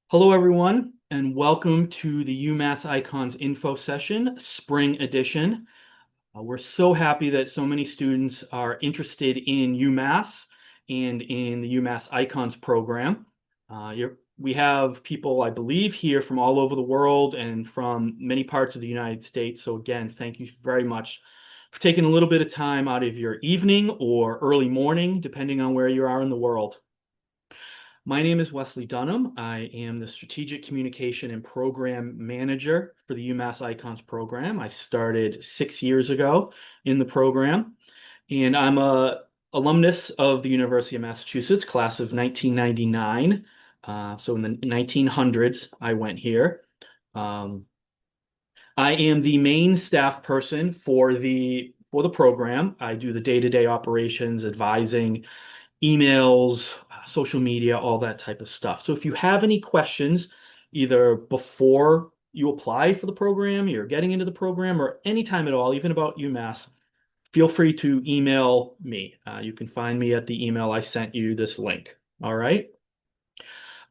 Hello, everyone, and welcome to the UMass Icons Info Session, Spring Edition. We're so happy that so many students are interested in UMass and in the UMass Icons program. We have people, I believe, here from all over the world and from many parts of the United States. So again, thank you very much for taking a little bit of time out of your evening or early morning, depending on where you are in the world. My name is Wesley Dunham. I am the Strategic Communication and Program Manager for the UMass Icons program. I started 6 years ago in the program, and I'm a alumnus of the University of Massachusetts, class of 1999. So in the 1900s, I went here. Um, I am the main staff person for the program. I do the day-to-day operations, advising, emails, social media, all that type of stuff. So if you have any questions, either before you apply for the program, you're getting into the program, or anytime at all, even about UMass, feel free to email me. You can find me at the email I sent you this link. All right.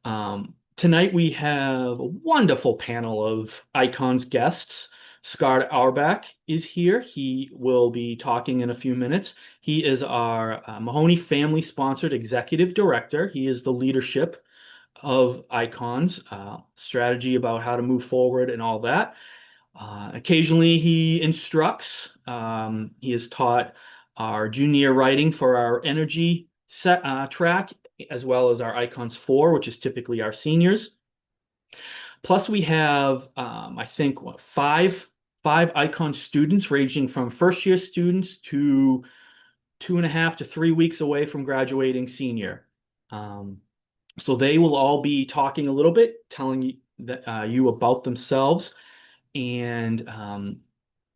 Tonight we have a wonderful panel of Icons guests. Scott Auerbach is here. He will be talking in a few minutes. He is our Mahoney Family Sponsored Executive Director. He is the leadership of Icons, strategy about how to move forward and all that. Occasionally he instructs. He has taught our junior writing for our energy track, as well as our Icons 4, which is typically our seniors. Plus, we have, I think, five Icon students ranging from first year students to 2.5 to 3 weeks away from graduating senior. Um, so they will all be talking a little bit, telling you about themselves. And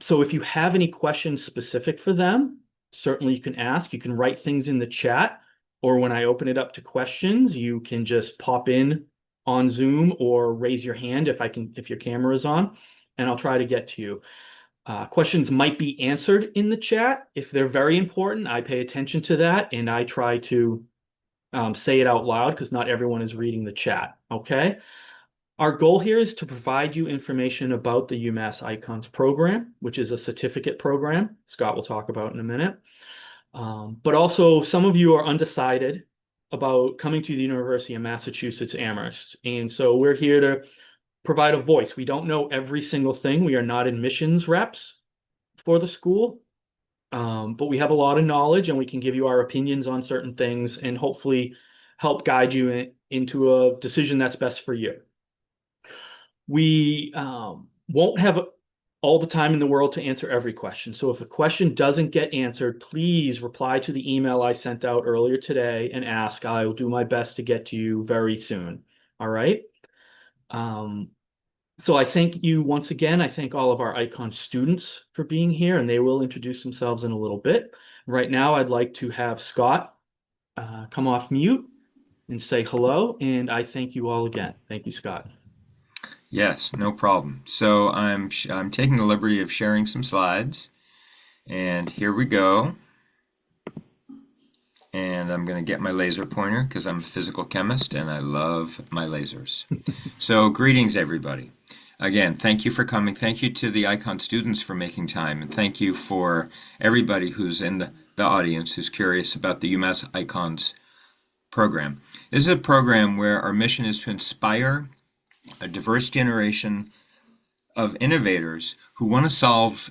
so if you have any questions specific for them, certainly you can ask. You can write things in the chat, or when I open it up to questions, you can just pop in on Zoom or raise your hand if your camera is on, and I'll try to get to you. Questions might be answered in the chat. If they're very important, I pay attention to that and I try to say it out loud because not everyone is reading the chat. Okay. Our goal here is to provide you information about the UMass Icons program, which is a certificate program Scott will talk about in a minute. But also, some of you are undecided about coming to the University of Massachusetts Amherst. And so we're here to provide a voice. We don't know every single thing. We are not admissions reps for the school, but we have a lot of knowledge and we can give you our opinions on certain things and hopefully help guide you into a decision that's best for you. We won't have all the time in the world to answer every question. So if a question doesn't get answered, please reply to the email I sent out earlier today and ask. I will do my best to get to you very soon. All right. Um, so I thank you once again. I thank all of our Icon students for being here, and they will introduce themselves in a little bit. Right now, I'd like to have Scott come off mute and say hello, and I thank you all again. Thank you, Scott. Yes, no problem. So I'm taking the liberty of sharing some slides, and here we go. And I'm going to get my laser pointer because I'm a physical chemist and I love my lasers. So greetings, everybody. Again, thank you for coming. Thank you to the Icon students for making time, and thank you for everybody who's in the audience who's curious about the UMass Icons program. This is a program where our mission is to inspire a diverse generation of innovators who want to solve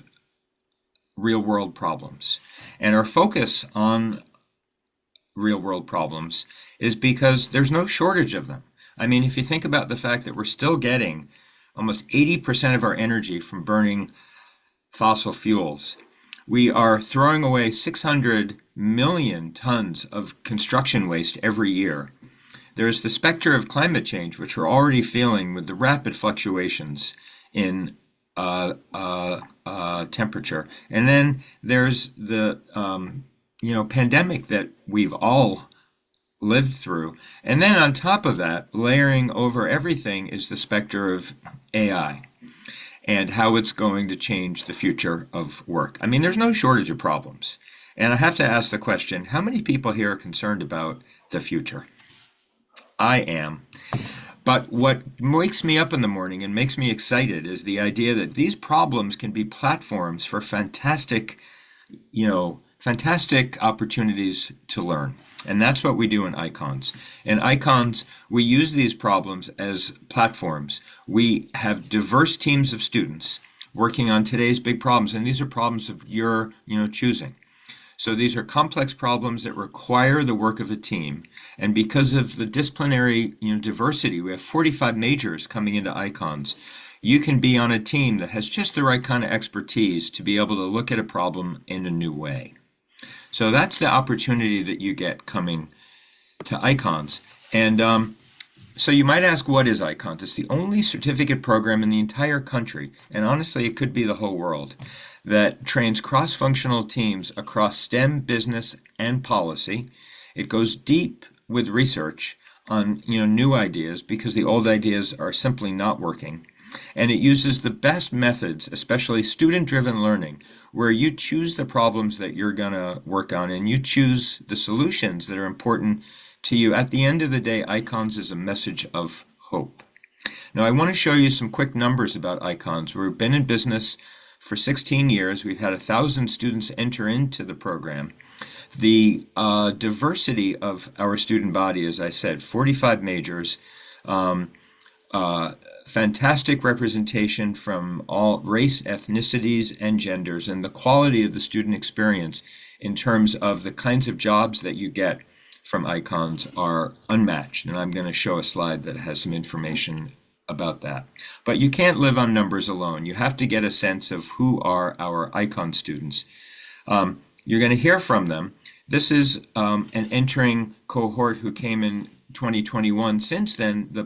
real-world problems. And our focus on real-world problems is because there's no shortage of them. I mean, if you think about the fact that we're still getting almost 80% of our energy from burning fossil fuels, we are throwing away 600 million tons of construction waste every year. There's the specter of climate change, which we're already feeling with the rapid fluctuations in temperature. And then there's the pandemic that we've all lived through. And then on top of that, layering over everything is the specter of AI and how it's going to change the future of work. I mean, there's no shortage of problems. And I have to ask the question, how many people here are concerned about the future? I am. But what wakes me up in the morning and makes me excited is the idea that these problems can be platforms for fantastic opportunities to learn. And that's what we do in Icons. In Icons, we use these problems as platforms. We have diverse teams of students working on today's big problems, and these are problems of your, choosing. So these are complex problems that require the work of a team. And because of the disciplinary, diversity, we have 45 majors coming into Icons. You can be on a team that has just the right kind of expertise to be able to look at a problem in a new way. So that's the opportunity that you get coming to Icons. And so you might ask, what is Icons? It's the only certificate program in the entire country, and honestly, it could be the whole world, that trains cross-functional teams across STEM, business, and policy. It goes deep with research on new ideas because the old ideas are simply not working. And it uses the best methods, especially student-driven learning, where you choose the problems that you're going to work on and you choose the solutions that are important to you. At the end of the day, Icons is a message of hope. Now, I want to show you some quick numbers about Icons. We've been in business for 16 years. We've had 1,000 students enter into the program. The diversity of our student body, as I said, 45 majors, fantastic representation from all race, ethnicities, and genders, and the quality of the student experience in terms of the kinds of jobs that you get from Icons are unmatched. And I'm going to show a slide that has some information about that. But you can't live on numbers alone. You have to get a sense of who are our Icon students. You're going to hear from them. This is an entering cohort who came in 2021. Since then, the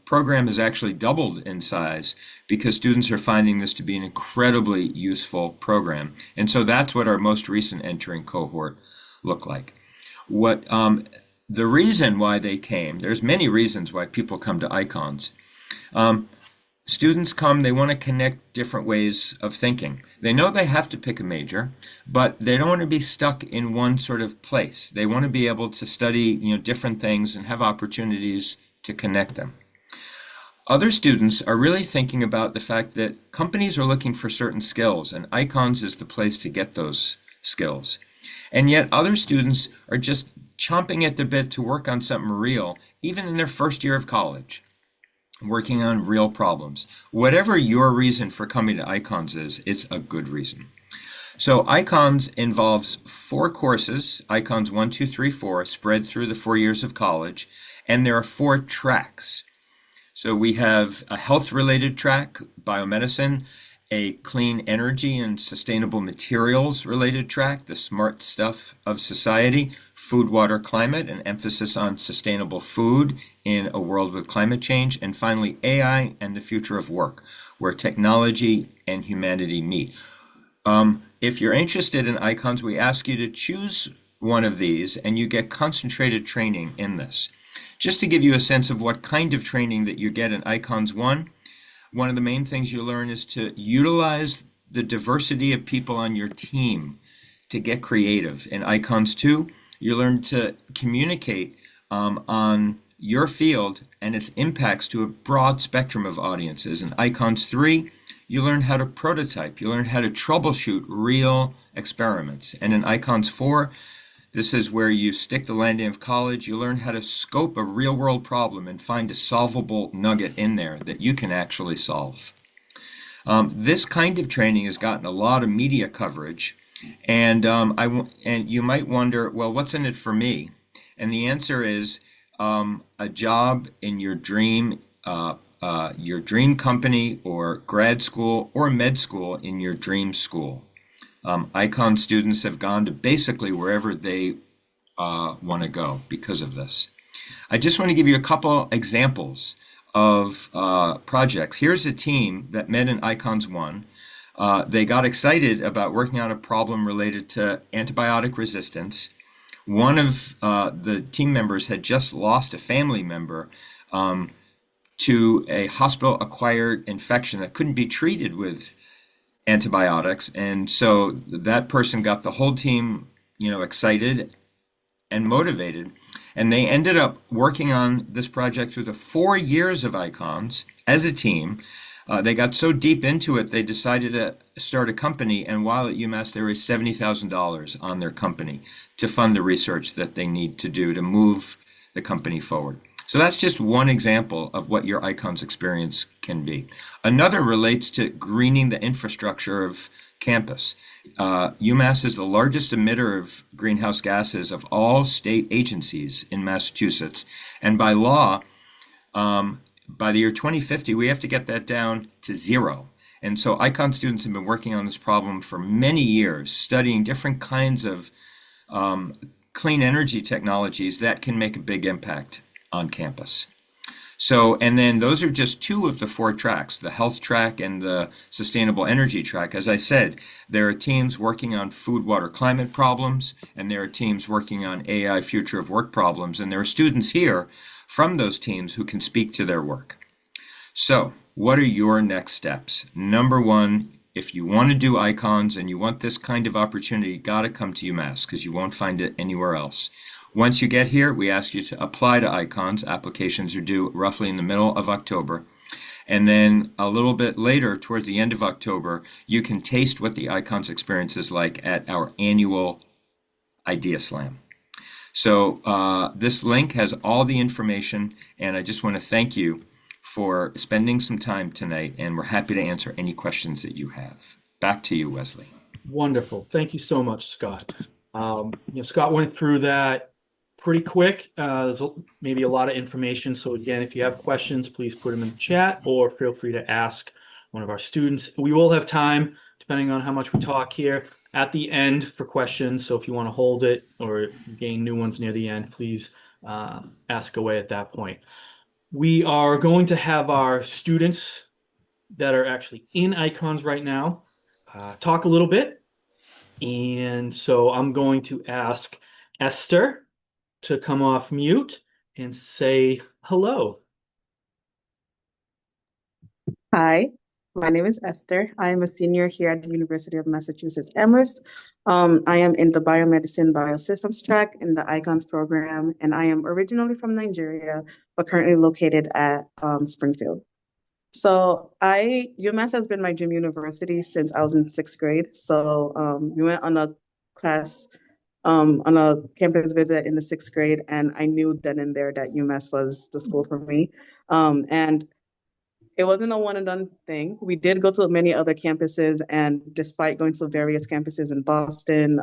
program has actually doubled in size because students are finding this to be an incredibly useful program. And so that's what our most recent entering cohort looked like. What the reason why they came, there's many reasons why people come to Icons. Students come, they want to connect different ways of thinking. They know they have to pick a major, but they don't want to be stuck in one sort of place. They want to be able to study, different things and have opportunities to connect them. Other students are really thinking about the fact that companies are looking for certain skills, and Icons is the place to get those skills. And yet other students are just chomping at the bit to work on something real, even in their first year of college, working on real problems. Whatever your reason for coming to Icons is, it's a good reason. So Icons involves 4 courses, Icons 1, 2, 3, 4, spread through the 4 years of college, and there are 4 tracks. So we have a health-related track, biomedicine, a clean energy and sustainable materials related track, the smart stuff of society, food, water, climate, an emphasis on sustainable food in a world with climate change, and finally AI and the future of work, where technology and humanity meet. If you're interested in Icons, we ask you to choose one of these and you get concentrated training in this. Just to give you a sense of what kind of training that you get in Icons 1, one of the main things you learn is to utilize the diversity of people on your team to get creative. In Icons 2, you learn to communicate on your field and its impacts to a broad spectrum of audiences. In Icons 3, you learn how to prototype. You learn how to troubleshoot real experiments. And in Icons 4, this is where you stick the landing of college. You learn how to scope a real-world problem and find a solvable nugget in there that you can actually solve. This kind of training has gotten a lot of media coverage, and you might wonder, well, what's in it for me? And the answer is a job in your dream company, or grad school, or med school in your dream school. Icon students have gone to basically wherever they want to go because of this. I just want to give you a couple examples of projects. Here's a team that met in Icons 1. They got excited about working on a problem related to antibiotic resistance. One of the team members had just lost a family member to a hospital-acquired infection that couldn't be treated with antibiotics, and so that person got the whole team, excited and motivated. And they ended up working on this project through the 4 years of icons as a team. They got so deep into it, they decided to start a company. And while at UMass, they raised $70,000 on their company to fund the research that they need to do to move the company forward. So that's just one example of what your icons experience can be. Another relates to greening the infrastructure of campus. UMass is the largest emitter of greenhouse gases of all state agencies in Massachusetts. And by law, by the year 2050, we have to get that down to zero. And so icon students have been working on this problem for many years, studying different kinds of clean energy technologies that can make a big impact on campus. So, and then those are just two of the four tracks, the health track and the sustainable energy track. As I said, there are teams working on food, water, climate problems, and there are teams working on AI future of work problems, and there are students here from those teams who can speak to their work. So, what are your next steps? Number one, if you want to do icons and you want this kind of opportunity, you got to come to UMass because you won't find it anywhere else. Once you get here, we ask you to apply to icons. Applications are due roughly in the middle of October. And then a little bit later, towards the end of October, you can taste what the icons experience is like at our annual Idea Slam. So this link has all the information, and I just want to thank you for spending some time tonight, and we're happy to answer any questions that you have. Back to you, Wesley. Wonderful. Thank you so much, Scott. Scott went through that pretty quick. Maybe a lot of information. So again, if you have questions, please put them in the chat or feel free to ask one of our students. We will have time, depending on how much we talk here, at the end for questions. So if you want to hold it or gain new ones near the end, please ask away at that point. We are going to have our students that are actually in icons right now talk a little bit. And so I'm going to ask Esther to come off mute and say hello. Hi, my name is Esther. I am a senior here at the University of Massachusetts Amherst. I am in the biomedicine biosystems track in the ICONS program, and I am originally from Nigeria, but currently located at Springfield. So UMass has been my dream university since I was in sixth grade. So we went on a class, on a campus visit in the sixth grade, and I knew then and there that UMass was the school for me. And it wasn't a one and done thing. We did go to many other campuses, and despite going to various campuses in Boston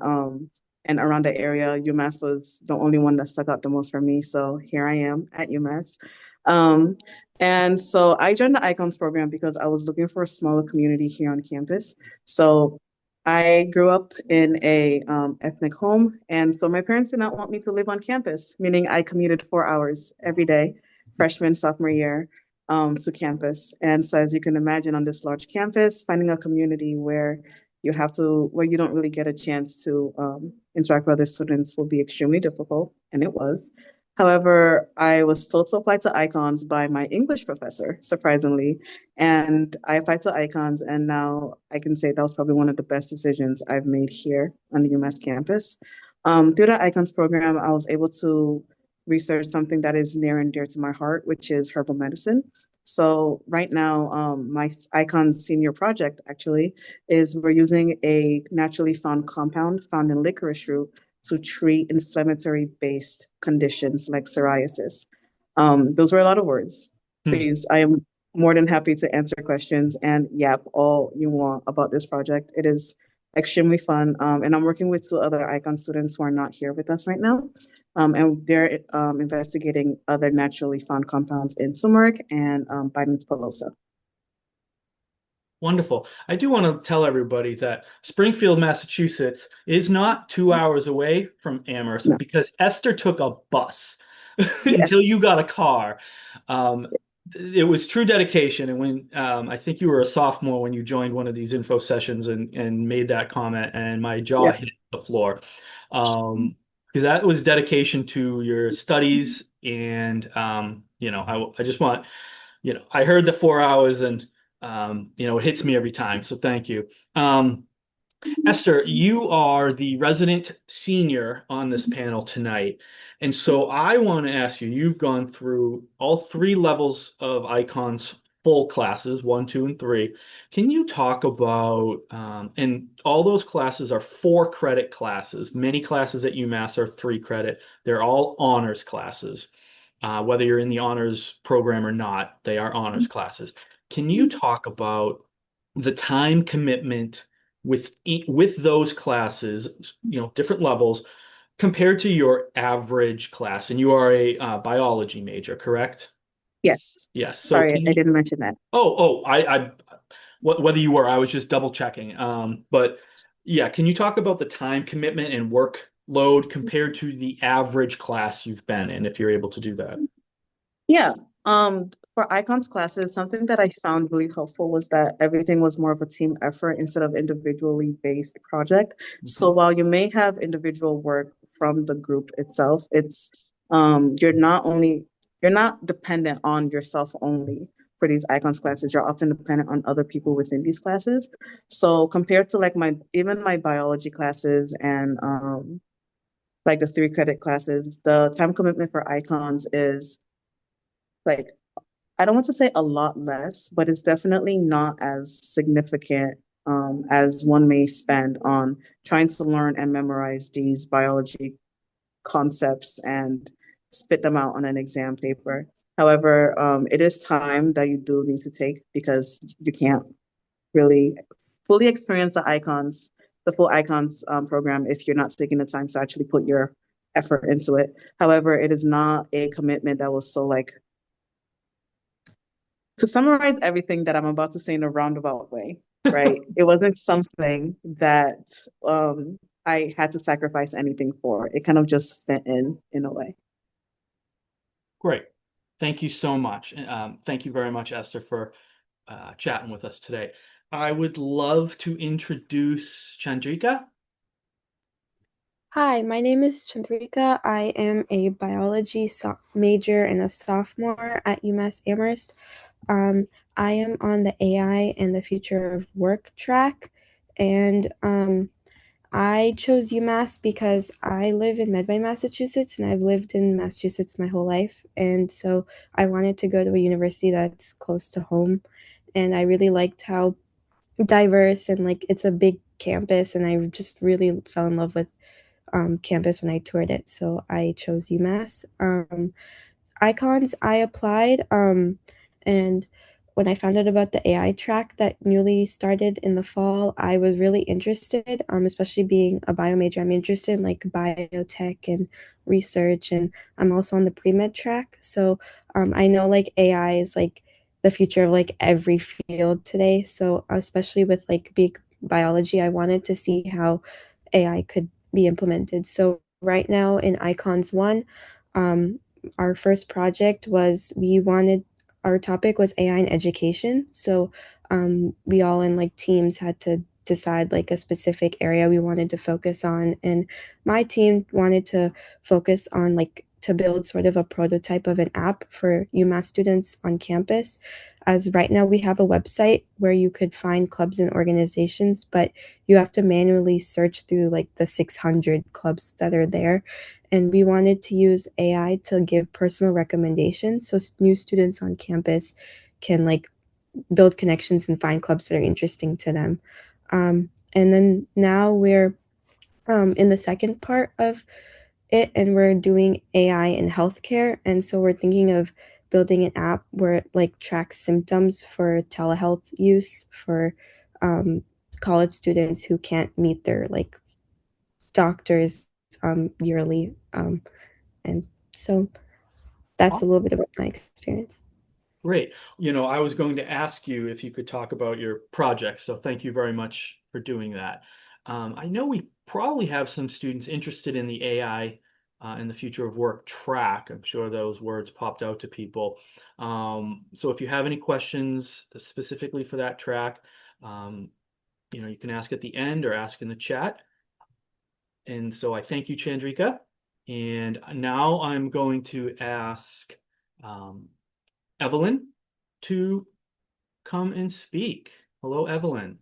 and around the area, UMass was the only one that stuck out the most for me. So here I am at UMass. Um, and so I joined the Icons program because I was looking for a smaller community here on campus. So I grew up in a ethnic home, and so my parents did not want me to live on campus, meaning I commuted 4 hours every day, freshman, sophomore year to campus. And so as you can imagine on this large campus, finding a community where where you don't really get a chance to interact with other students will be extremely difficult, and it was. However, I was told to apply to Icons by my English professor, surprisingly, and I applied to Icons, and now I can say that was probably one of the best decisions I've made here on the UMass campus. Through the Icons program, I was able to research something that is near and dear to my heart, which is herbal medicine. So right now, my Icon senior project actually is we're using a naturally found compound found in licorice root to treat inflammatory based conditions like psoriasis. Those were a lot of words. Hmm. Please, I am more than happy to answer questions and yap all you want about this project. It is extremely fun. And I'm working with two other Icon students who are not here with us right now. And they're investigating other naturally found compounds in turmeric and Biden's pilosa. Wonderful. I do want to tell everybody that Springfield, Massachusetts is not 2 hours away from Amherst No. because Esther took a bus Yeah. until you got a car. Um, it was true dedication. And when I think you were a sophomore when you joined one of these info sessions and made that comment, and my jaw Yeah. hit the floor. Because that was dedication to your studies. And, I just want, I heard the 4 hours and it hits me every time. So thank you. Esther, you are the resident senior on this panel tonight. And so I want to ask you, you've gone through all three levels of Icon's full classes, one, two, and three. Can you talk about, and all those classes are 4 credit classes. Many classes at UMass are 3 credit. They're all honors classes. Whether you're in the honors program or not, they are honors classes. Can you talk about the time commitment with those classes, different levels compared to your average class? And you are a biology major, correct? Yes. Yes. So Sorry, can I you? didn't mention that. Whether you were, I was just double checking. But yeah, can you talk about the time commitment and workload compared to the average class you've been in, if you're able to do that? Yeah. For icons classes, something that I found really helpful was that everything was more of a team effort instead of individually based project. So Mhm. while you may have individual work from the group itself, it's you're not dependent on yourself only for these icons classes. You're often dependent on other people within these classes. So compared to like my biology classes and like the 3 credit classes, the time commitment for icons is like I don't want to say a lot less, but it's definitely not as significant as one may spend on trying to learn and memorize these biology concepts and spit them out on an exam paper. However, it is time that you do need to take because you can't really fully experience the full icons program if you're not taking the time to actually put your effort into it. However, it is not a commitment that was so like to summarize everything that I'm about to say in a roundabout way, right? It wasn't something that I had to sacrifice anything for. It kind of just fit in a way. Great. Thank you so much. Thank you very much, Esther, for chatting with us today. I would love to introduce Chandrika. Hi, my name is Chandrika. I am a biology major and a sophomore at UMass Amherst. Um, I am on the AI and the future of work track, and I chose UMass because I live in Medway, Massachusetts, and I've lived in Massachusetts my whole life, and so I wanted to go to a university that's close to home, and I really liked how diverse and like it's a big campus, and I just really fell in love with campus when I toured it. So I chose UMass. Icons, I applied. And when I found out about the AI track that newly started in the fall, I was really interested, especially being a bio major. I'm interested in like biotech and research, and I'm also on the pre-med track. So I know like AI is like the future of like every field today. So especially with like big biology, I wanted to see how AI could be implemented. So right now in Icons 1, our first project was our topic was AI in education. So we all in like teams had to decide like a specific area we wanted to focus on. And my team wanted to focus on like to build sort of a prototype of an app for UMass students on campus. As right now we have a website where you could find clubs and organizations, but you have to manually search through like the 600 clubs that are there. And we wanted to use AI to give personal recommendations so new students on campus can like build connections and find clubs that are interesting to them. And then now we're in the second part of it, and we're doing AI in healthcare. And so we're thinking of building an app where it like tracks symptoms for telehealth use for um, college students who can't meet their like doctors yearly. And so that's a little bit about my experience. Great. I was going to ask you if you could talk about your project, so thank you very much for doing that. I know we probably have some students interested in the AI and the future of work track. I'm sure those words popped out to people. So if you have any questions specifically for that track, um, you can ask at the end or ask in the chat. And so I thank you, Chandrika. And now I'm going to ask um, Evelyn to come and speak. Hello, Evelyn.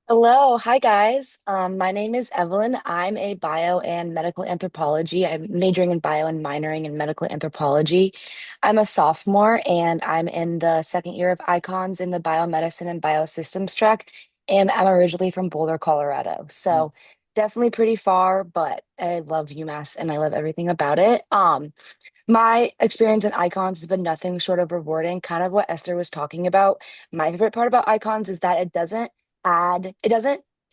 Hello, hi guys. My name is Evelyn. I'm a bio and medical anthropology. I'm majoring in bio and minoring in medical anthropology. I'm a sophomore and I'm in the second year of icons in the biomedicine and biosystems track. And I'm originally from Boulder, Colorado. So definitely pretty far, but I love UMass and I love everything about it. My experience in icons has been nothing short of rewarding, kind of what Esther was talking about. My favorite part about icons is that it doesn't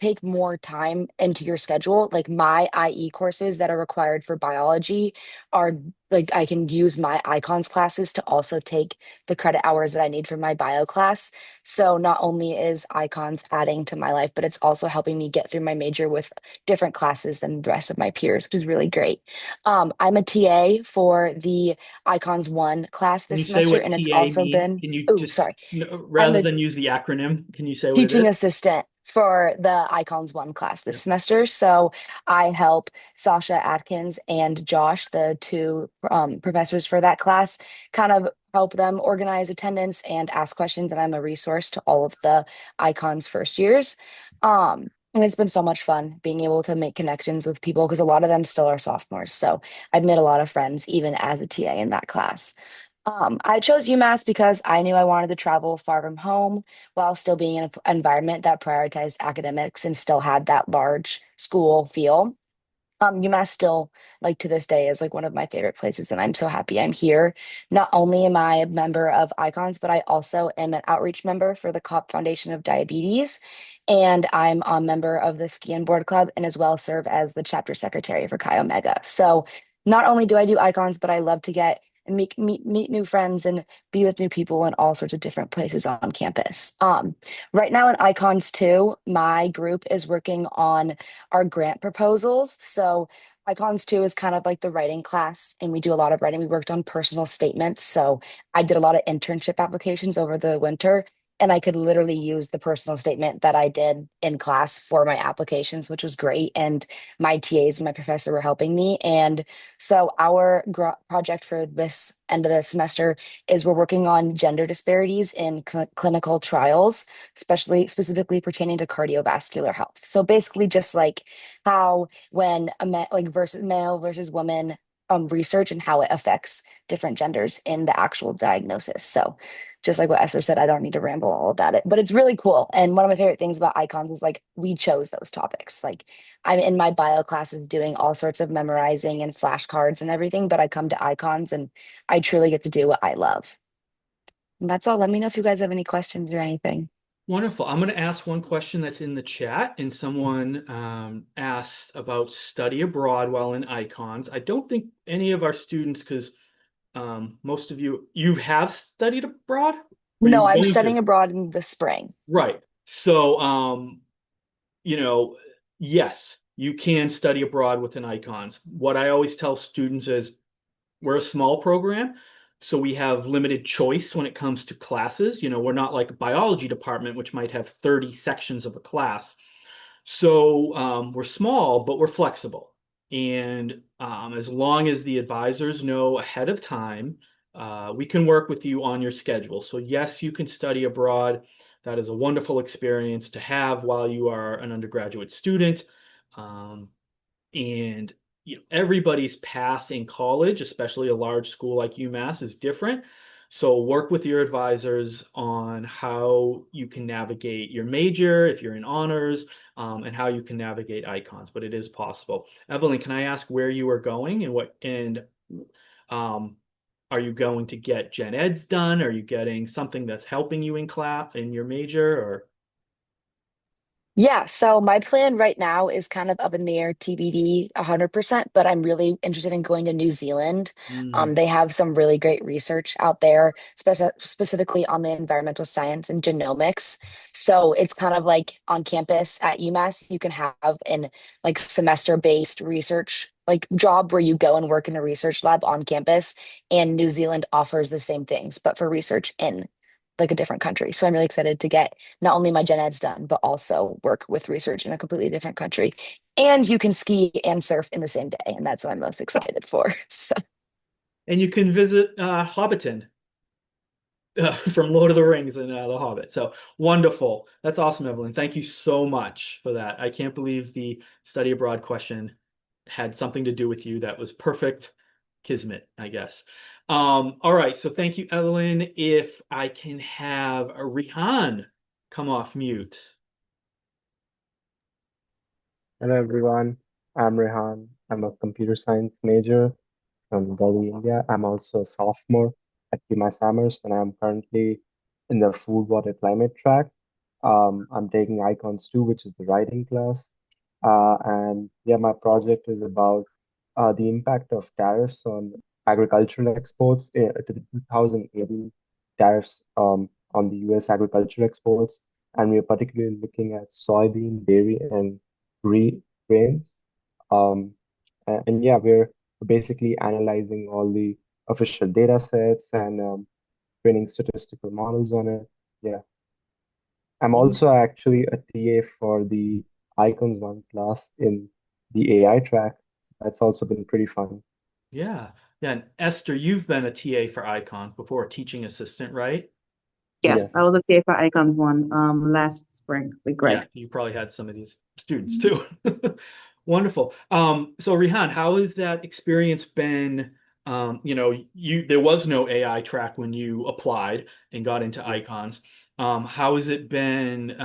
take more time into your schedule. Like my IE courses that are required for biology are like I can use my icons classes to also take the credit hours that I need for my bio class. So not only is icons adding to my life, but it's also helping me get through my major with different classes than the rest of my peers, which is really great. I'm a TA for the Icons 1 class Can you this say semester, what and it's TA also means? been, Can you oh, just, sorry. I'm rather the than use the acronym, can you say what it teaching is? assistant for the Icons 1 class this Yep. semester. So I help Sasha Atkins and Josh, the two professors for that class, kind of help them organize attendance and ask questions. And I'm a resource to all of the Icons first years. And it's been so much fun being able to make connections with people because a lot of them still are sophomores. So I've made a lot of friends even as a TA in that class. I chose UMass because I knew I wanted to travel far from home while still being in an environment that prioritized academics and still had that large school feel. UMass still, like to this day, is like one of my favorite places, and I'm so happy I'm here. Not only am I a member of Icons, but I also am an outreach member for the COP Foundation of Diabetes, and I'm a member of the Ski and Board Club, and as well serve as the chapter secretary for Chi Omega. So not only do I do Icons, but I love to get and meet new friends and be with new people in all sorts of different places on campus. Right now in Icons 2, my group is working on our grant proposals. So Icons 2 is kind of like the writing class, and we do a lot of writing. We worked on personal statements. So I did a lot of internship applications over the winter, and I could literally use the personal statement that I did in class for my applications, which was great. And my TAs and my professor were helping me. And so our project for this end of the semester is we're working on gender disparities in clinical trials, especially specifically pertaining to cardiovascular health. So basically, just like how when like versus male versus woman research and how it affects different genders in the actual diagnosis. So just like what Esther said, I don't need to ramble all about it, but it's really cool. And one of my favorite things about icons is like we chose those topics. Like I'm in my bio classes doing all sorts of memorizing and flashcards and everything, but I come to icons and I truly get to do what I love. And that's all. Let me know if you guys have any questions or anything. Wonderful. I'm going to ask one question that's in the chat, and someone asked about study abroad while in icons. I don't think any of our students, because most of you have studied abroad, or No, you're I'm going studying to. abroad in the spring. Right. So, you know, yes, you can study abroad within icons. What I always tell students is we're a small program, so we have limited choice when it comes to classes. We're not like a biology department, which might have 30 sections of a class. So we're small, but we're flexible. And as long as the advisors know ahead of time, we can work with you on your schedule. So, yes, you can study abroad. That is a wonderful experience to have while you are an undergraduate student. Um, and everybody's path in college, especially a large school like UMass, is different. So work with your advisors on how you can navigate your major if you're in honors, and how you can navigate icons. But it is possible. Evelyn, can I ask where you are going and um, are you going to get gen eds done? Are you getting something that's helping you in class in your major or? Yeah, so my plan right now is kind of up in the air, TBD 100%, but I'm really interested in going to New Zealand. Mm, They have some really great research out there, specifically on the environmental science and genomics. So it's kind of like on campus at UMass, you can have an like semester-based research like job where you go and work in a research lab on campus, and New Zealand offers the same things, but for research in like a different country. So I'm really excited to get not only my gen eds done, but also work with research in a completely different country. And you can ski and surf in the same day. And that's what I'm most excited for. So and you can visit Hobbiton. from Lord of the Rings and The Hobbit. So wonderful. That's awesome, Evelyn. Thank you so much for that. I can't believe the study abroad question had something to do with you. That was perfect kismet, I guess. All right. So thank you, Evelyn. If I can have a Rihan come off mute. Hello everyone, I'm Rehan. I'm a computer science major from Delhi, India. I'm also a sophomore at UMass Amherst, and I'm currently in the food, water, climate track. I'm taking Icons 2, which is the writing class. And yeah, my project is about the impact of tariffs on agricultural exports to the 2018 tariffs on the US agricultural exports. And we're particularly looking at soybean, dairy, and grains. Um, and yeah, we're basically analyzing all the official data sets and training statistical models on it. Yeah. I'm also actually a TA for the Icons 1 class in the AI track. So that's also been pretty fun. Yeah. Yeah. And Esther, you've been a TA for Icon before, a teaching assistant, right? Yeah, Yes. I was a TA for Icons one last spring with Yeah, Greg. you probably had some of these students too. Wonderful. So Rihan, how has that experience been? There was no AI track when you applied and got into icons. How has it been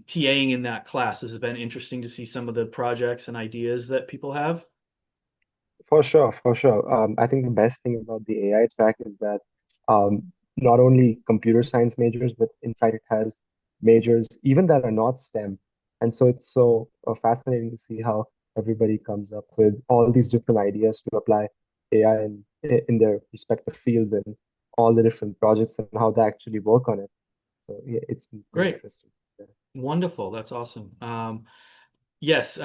TAing in that class? Has it been interesting to see some of the projects and ideas that people have? For sure, for sure. I think the best thing about the AI track is that not only computer science majors, but in fact, it has majors even that are not STEM. And so it's so fascinating to see how everybody comes up with all these different ideas to apply AI in their respective fields and all the different projects and how they actually work on it. So yeah, it's been pretty Great. interesting. Yeah. Wonderful. That's awesome. Yes,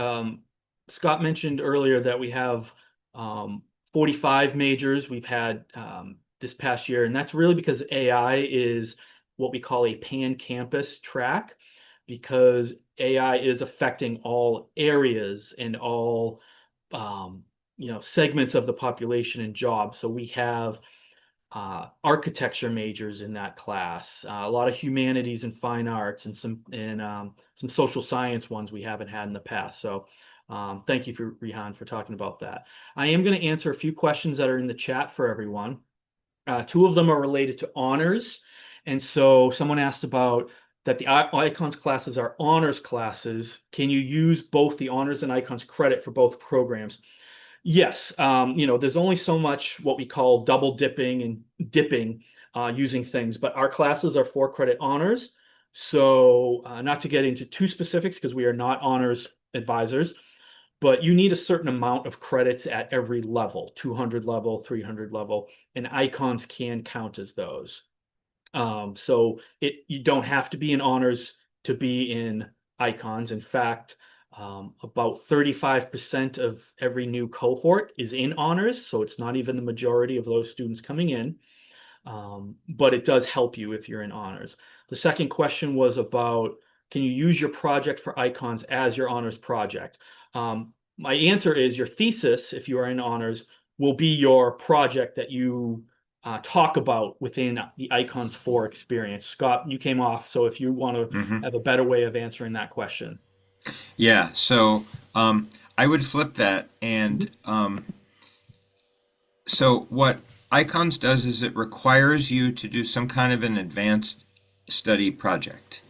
Scott mentioned earlier that we have 45 majors we've had this past year, and that's really because AI is what we call a pan-campus track, because AI is affecting all areas and all segments of the population and jobs. So we have architecture majors in that class, a lot of humanities and fine arts, and some social science ones we haven't had in the past. So thank you for Rihan for talking about that. I am going to answer a few questions that are in the chat for everyone. Two of them are related to honors, and so someone asked about that the icons classes are honors classes. Can you use both the honors and icons credit for both programs? Yes, there's only so much what we call double dipping and dipping using things, but our classes are 4 credit honors. So, not to get into too specifics because we are not honors advisors, but you need a certain amount of credits at every level, 200 level, 300 level, and icons can count as those. So you don't have to be in honors to be in icons. In fact, about 35% of every new cohort is in honors, so it's not even the majority of those students coming in. But it does help you if you're in honors. The second question was about, can you use your project for icons as your honors project? My answer is your thesis, if you are in honors, will be your project that you talk about within the Icons 4 experience. Scott, you came off, so if you want to Hmm. have a better way of answering that question. Yeah, so I would flip that. And so what Icons does is it requires you to do some kind of an advanced study project.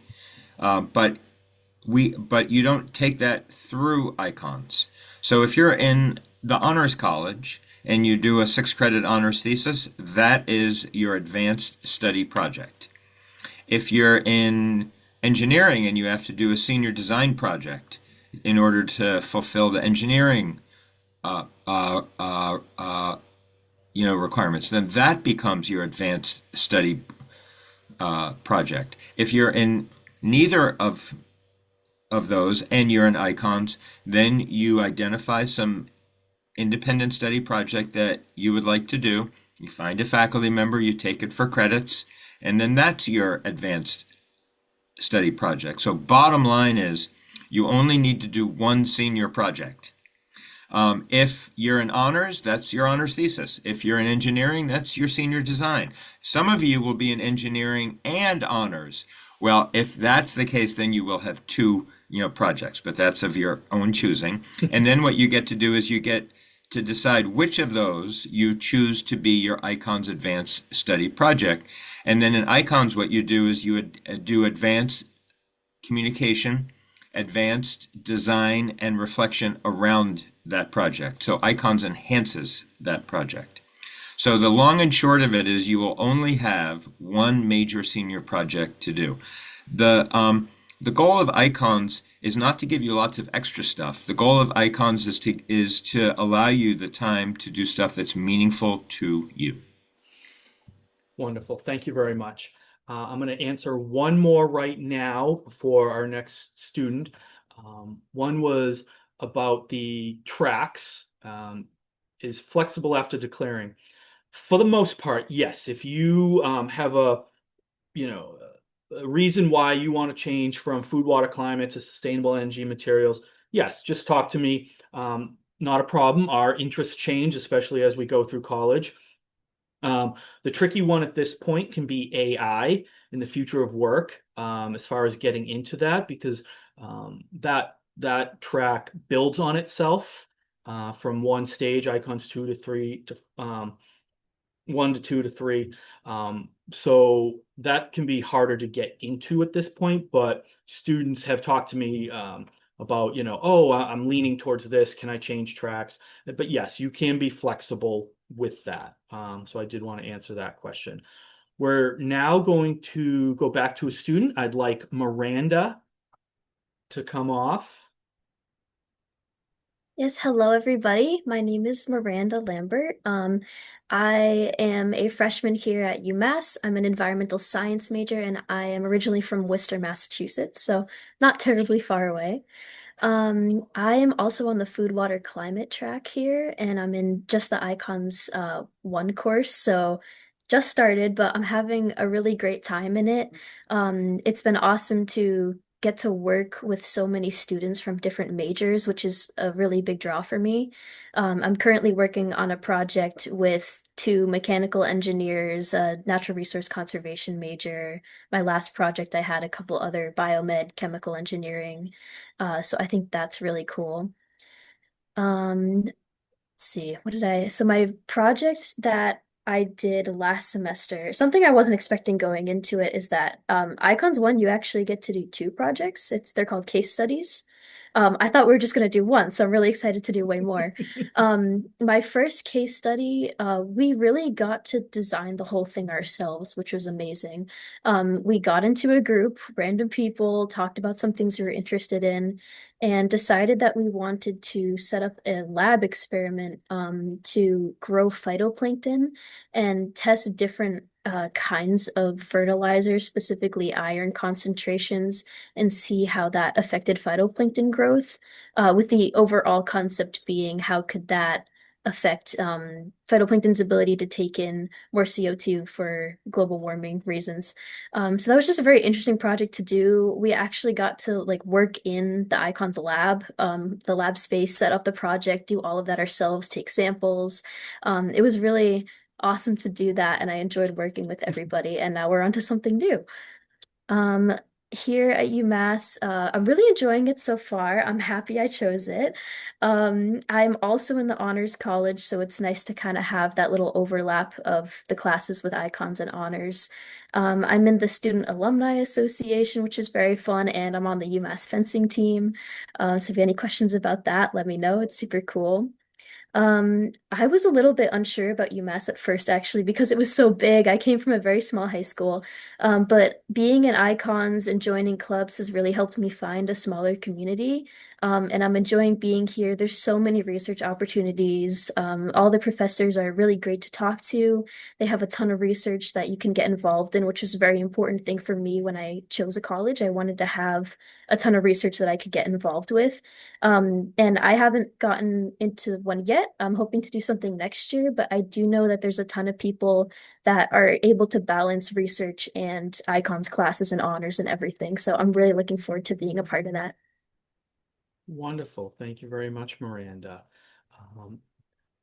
But you don't take that through Icons. So if you're in the honors college and you do a 6 credit honors thesis, that is your advanced study project. If you're in engineering and you have to do a senior design project in order to fulfill the engineering uh, uh, uh, uh, requirements, then that becomes your advanced study project. If you're in neither of those and you're in icons, then you identify some independent study project that you would like to do. You find a faculty member, you take it for credits, and then that's your advanced study project. So bottom line is you only need to do one senior project. If you're in honors, that's your honors thesis. If you're in engineering, that's your senior design. Some of you will be in engineering and honors. Well, if that's the case, then you will have two, projects, but that's of your own choosing. And then what you get to do is you get to decide which of those you choose to be your Icons Advanced Study project. And then in Icons, what you do is you would do advanced communication, advanced design, and reflection around that project. So Icons enhances that project. So the long and short of it is you will only have one major senior project to do. The goal of Icons is not to give you lots of extra stuff. The goal of Icons is to allow you the time to do stuff that's meaningful to you. Wonderful. Thank you very much. I'm going to answer one more right now for our next student. One was about the tracks. Is flexible after declaring. For the most part, yes. If you have you know, a reason why you want to change from food, water, climate to sustainable energy materials, yes, just talk to me. Not a problem. Our interests change, especially as we go through college. The tricky one at this point can be AI in the future of work, as far as getting into that, because that track builds on itself from one stage, icons two to three to one to two to three. So that can be harder to get into at this point, but students have talked to me about, oh, I'm leaning towards this. Can I change tracks? But yes, you can be flexible with that. So I did want to answer that question. We're now going to go back to a student. I'd like Miranda to come off. Yes, hello everybody. My name is Miranda Lambert. I am a freshman here at UMass. I'm an environmental science major and I am originally from Worcester, Massachusetts, so not terribly far away. I am also on the food, water, climate track here, and I'm in just the Icons one course, so just started, but I'm having a really great time in it. It's been awesome to get to work with so many students from different majors, which is a really big draw for me. I'm currently working on a project with two mechanical engineers, a natural resource conservation major. My last project, I had a couple other biomed, chemical engineering. So I think that's really cool. Let's see, so my project that I did last semester, something I wasn't expecting going into it is that Icons 1, you actually get to do two projects. They're called case studies. I thought we were just going to do one, so I'm really excited to do way more. My first case study, we really got to design the whole thing ourselves, which was amazing. We got into a group, random people, talked about some things we were interested in, and decided that we wanted to set up a lab experiment to grow phytoplankton and test different kinds of fertilizers, specifically iron concentrations, and see how that affected phytoplankton growth, with the overall concept being how could that affect phytoplankton's ability to take in more CO2 for global warming reasons. So that was just a very interesting project to do. We actually got to like work in the Icons lab, the lab space, set up the project, do all of that ourselves, take samples. It was really awesome to do that, and I enjoyed working with everybody. And now we're on to something new. Um, Here at UMass, I'm really enjoying it so far. I'm happy I chose it. I'm also in the honors college, so it's nice to kind of have that little overlap of the classes with icons and honors. I'm in the Student Alumni Association, which is very fun, and I'm on the UMass fencing team. So if you have any questions about that, let me know. It's super cool. I was a little bit unsure about UMass at first, actually, because it was so big. I came from a very small high school, but being in icons and joining clubs has really helped me find a smaller community. And I'm enjoying being here. There's so many research opportunities. All the professors are really great to talk to. They have a ton of research that you can get involved in, which was a very important thing for me when I chose a college. I wanted to have a ton of research that I could get involved with. And I haven't gotten into one yet. I'm hoping to do something next year, but I do know that there's a ton of people that are able to balance research and icons classes and honors and everything. So I'm really looking forward to being a part of that. Wonderful. Thank you very much, Miranda. Um,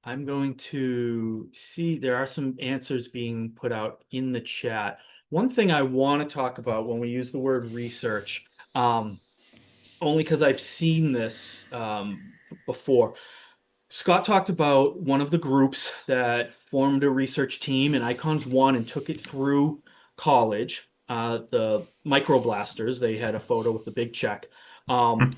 I'm going to see there are some answers being put out in the chat. One thing I want to talk about when we use the word research, only because I've seen this before. Scott talked about one of the groups that formed a research team in Icons 1 and took it through college. The microblasters, they had a photo with the big check. Um,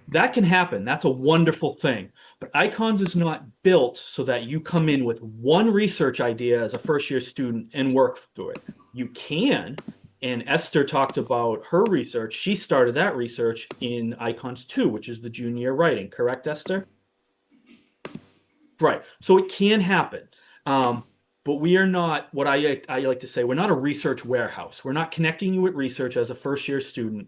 that can happen. That's a wonderful thing. But Icons is not built so that you come in with one research idea as a first year student and work through it. You can. And Esther talked about her research. She started that research in Icons 2, which is the junior writing. Correct, Esther? Right. So it can happen. Um, but we are not what I like to say, we're not a research warehouse. We're not connecting you with research as a first year student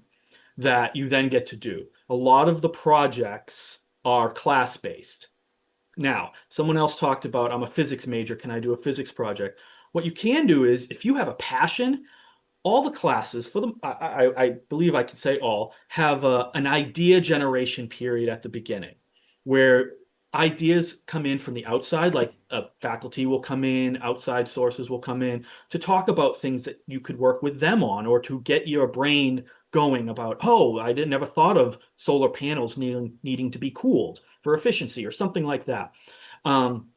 that you then get to do. A lot of the projects are class based. Now, someone else talked about, I'm a physics major. Can I do a physics project? What you can do is if you have a passion, all the classes for them, I believe I could say all, have an idea generation period at the beginning where ideas come in from the outside, like faculty will come in, outside sources will come in to talk about things that you could work with them on or to get your brain going about, oh, I didn't never thought of solar panels needing to be cooled for efficiency or something like that. Um,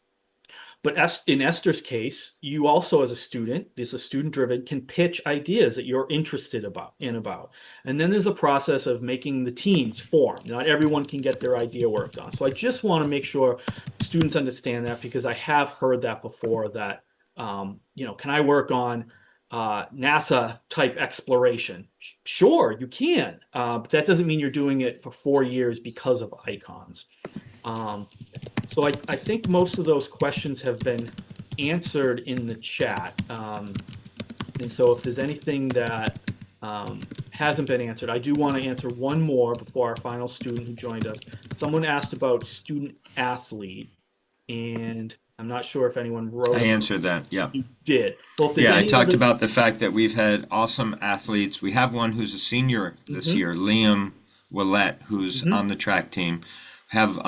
but in Esther's case, you also, as a student, this is student driven, can pitch ideas that you're interested about. And then there's a process of making the teams form. Not everyone can get their idea worked on. So I just want to make sure students understand that because I have heard that before that, can I work on NASA type exploration? Sure, you can. But that doesn't mean you're doing it for 4 years because of icons. Um, so I think most of those questions have been answered in the chat. And so if there's anything that hasn't been answered, I do want to answer one more before our final student who joined us. Someone asked about student athlete, and I'm not sure if anyone wrote I about answered that. Yeah. you did. Well, if there's Yeah, I any talked other, about the fact that we've had awesome athletes. We have one who's a senior this Mhm, year, Liam Willett, who's mhm, on the track team. Have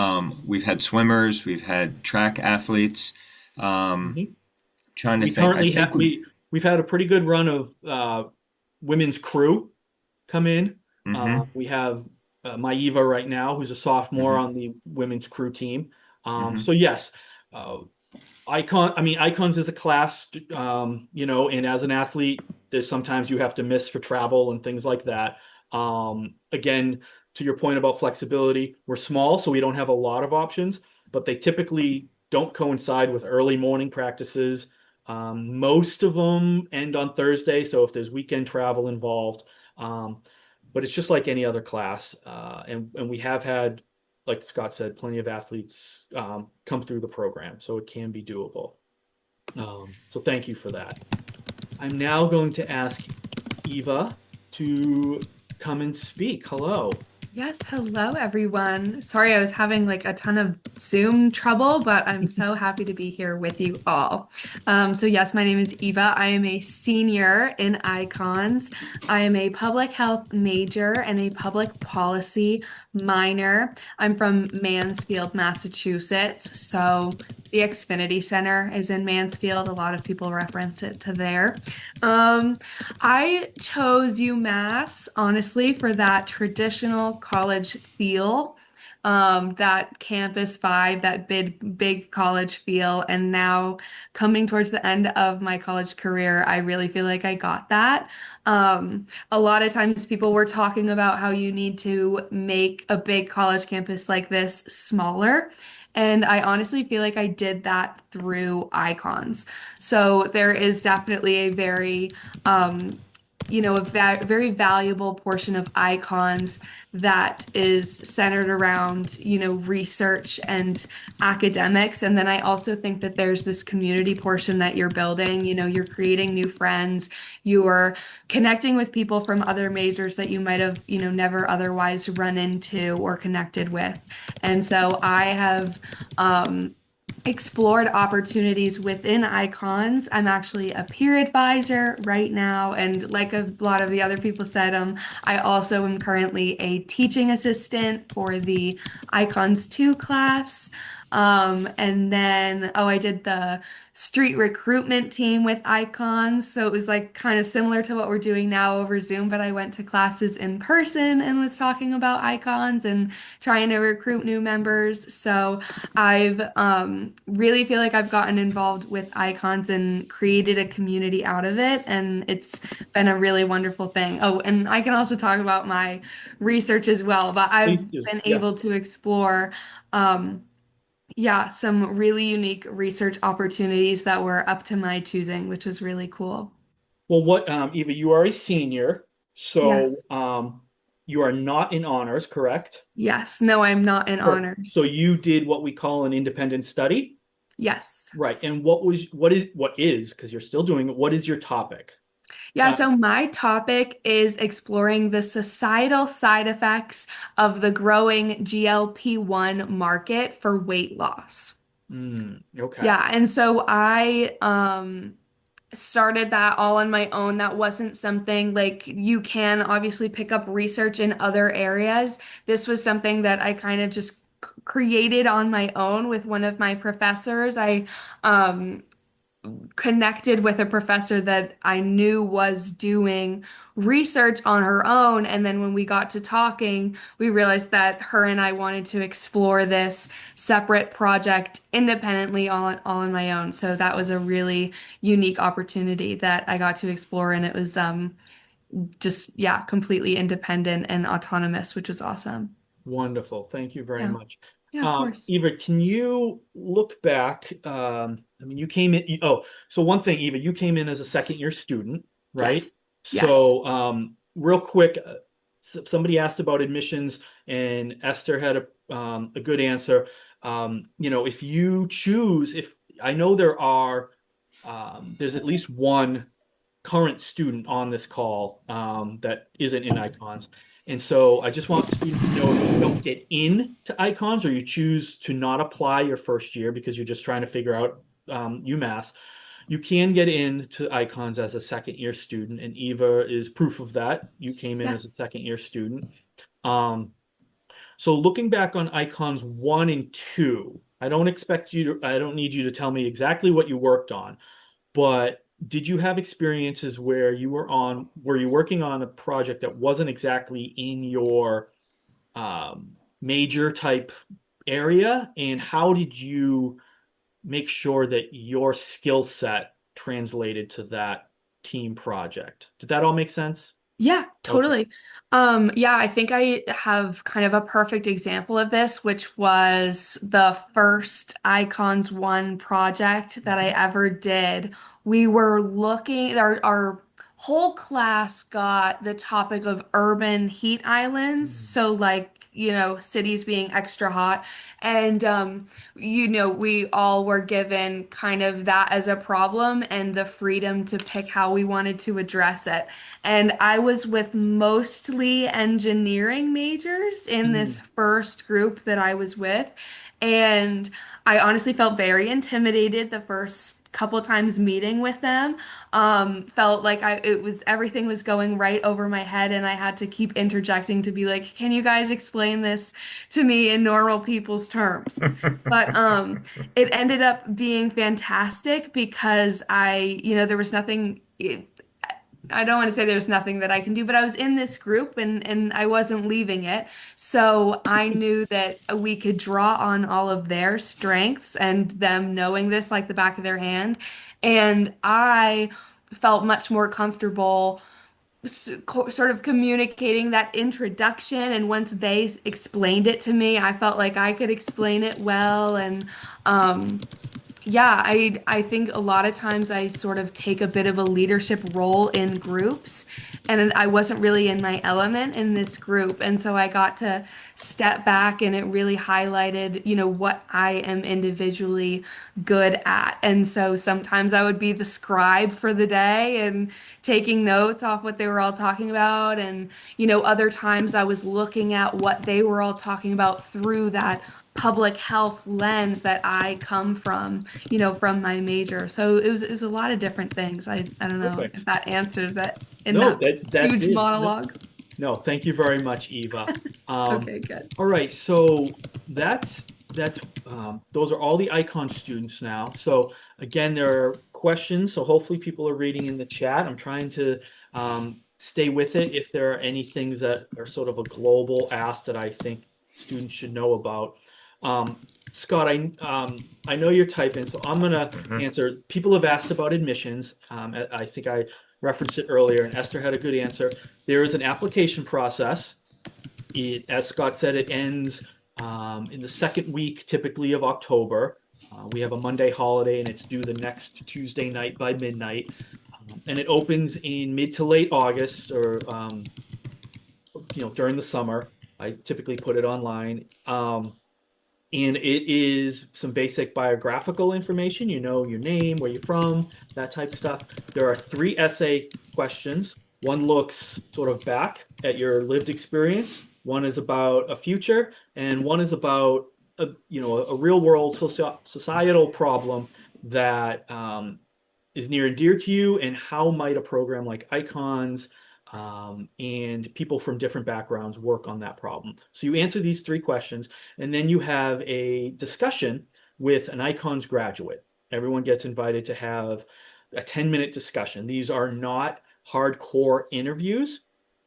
we've had swimmers, we've had track athletes. Um, mhm. Trying to We think. I currently think have we've had a pretty good run of women's crew come in. mm-hmm, We have Maeva right now, who's a sophomore mm-hmm, on the women's crew team. mm-hmm. So yes, uh, Icons is a class, and as an athlete, there's sometimes you have to miss for travel and things like that. Again, to your point about flexibility, we're small, so we don't have a lot of options, but they typically don't coincide with early morning practices. Most of them end on Thursday, so if there's weekend travel involved, um, but it's just like any other class, and we have had, like Scott said, plenty of athletes come through the program, so it can be doable. So thank you for that. I'm now going to ask Eva to come and speak. Hello. Yes, hello everyone. Sorry, I was having like a ton of Zoom trouble, but I'm so happy to be here with you all. So yes, my name is Eva. I am a senior in Icons. I am a public health major and a public policy minor. I'm from Mansfield, Massachusetts. So the Xfinity Center is in Mansfield. A lot of people reference it to there. Um, I chose UMass, honestly, for that traditional college feel, that campus vibe, that big college feel. And now coming towards the end of my college career, I really feel like I got that. A lot of times people were talking about how you need to make a big college campus like this smaller. And I honestly feel like I did that through icons. So there is definitely a very valuable portion of icons that is centered around, research and academics. And then I also think that there's this community portion that you're building. You're creating new friends, you're connecting with people from other majors that you might have, never otherwise run into or connected with. And so I have, explored opportunities within icons. I'm actually a peer advisor right now, and like a lot of the other people said, I also am currently a teaching assistant for the Icons 2 class. And then, oh, I did the street recruitment team with icons. So it was like kind of similar to what we're doing now over Zoom, but I went to classes in person and was talking about icons and trying to recruit new members. So I've really feel like I've gotten involved with icons and created a community out of it. And it's been a really wonderful thing. Oh, and I can also talk about my research as well, but Please I've do. been Yeah. able to explore. Yeah, some really unique research opportunities that were up to my choosing, which was really cool. Well, Eva, you are a senior, so Yes. you are not in honors, correct? Yes. No, I'm not in Sure. So honors. you did what we call an independent study, Yes. right? And what is, because you're still doing it, what is your topic? Yeah, Uh, so my topic is exploring the societal side effects of the growing GLP-1 market for weight loss. okay. Yeah, and so I started that all on my own. That wasn't something like you can obviously pick up research in other areas. This was something that I kind of just created on my own with one of my professors. I um, connected with a professor that I knew was doing research on her own. And then when we got to talking, we realized that her and I wanted to explore this separate project independently all on my own. So that was a really unique opportunity that I got to explore. And it was just, yeah, completely independent and autonomous, which was awesome. Wonderful. Thank you very Yeah. much. Yeah, of course. Eva, can you look back? I mean, you came in, oh, so one thing, Eva, you came in as a second year student, right? Yes. Yes. So, real quick, somebody asked about admissions, and Esther had a good answer. If you choose, if I know there's at least one current student on this call that isn't in icons. And so I just want students to know if you don't get in to icons or you choose to not apply your first year because you're just trying to figure out UMass, you can get into icons as a second year student. And Eva is proof of that. You came in as a Yes. second year student. Um, so looking back on icons one and two, I don't need you to tell me exactly what you worked on, but did you have experiences where were you working on a project that wasn't exactly in your major type area? And how did you make sure that your skill set translated to that team project? Did that all make sense? Yeah, Okay. totally. Yeah, I think I have kind of a perfect example of this, which was the first Icons One project that I ever did. We were looking, our whole class got the topic of urban heat islands. Mhm. So like, cities being extra hot. And we all were given kind of that as a problem and the freedom to pick how we wanted to address it. And I was with mostly engineering majors in this Mhm. first group that I was with. And I honestly felt very intimidated the first couple times meeting with them. Felt like everything was going right over my head, and I had to keep interjecting to be like, can you guys explain this to me in normal people's terms? But it ended up being fantastic because there was nothing. I don't want to say there's nothing that I can do, but I was in this group and I wasn't leaving it. So I knew that we could draw on all of their strengths and them knowing this like the back of their hand. And I felt much more comfortable sort of communicating that introduction. And once they explained it to me, I felt like I could explain it well. And yeah, I think a lot of times I sort of take a bit of a leadership role in groups, and I wasn't really in my element in this group, and so I got to step back, and it really highlighted, what I am individually good at. And so sometimes I would be the scribe for the day and taking notes off what they were all talking about, and other times I was looking at what they were all talking about through that public health lens that I come from, from my major. So it was a lot of different things. I don't know Perfect. if that answers that in No, that that huge did. No, monologue. no, thank you very much, Eva. Okay, good. All right, so that's those are all the icon students now. So again, there are questions. So hopefully people are reading in the chat. I'm trying to stay with it if there are any things that are sort of a global ask that I think students should know about. Scott, I know you're typing, so I'm gonna Hmm. answer. People have asked about admissions. I think I referenced it earlier, and Esther had a good answer. There is an application process. As Scott said, it ends in the second week, typically of October. We have a Monday holiday, and it's due the next Tuesday night by midnight. And it opens in mid to late August, or during the summer. I typically put it online. And it is some basic biographical information, your name, where you're from, that type of stuff. There are three essay questions. One looks sort of back at your lived experience. One is about a future, and one is about a real world societal problem that is near and dear to you, and how might a program like Icons and people from different backgrounds work on that problem. So you answer these three questions, and then you have a discussion with an Icons graduate. Everyone gets invited to have a 10-minute discussion. These are not hardcore interviews.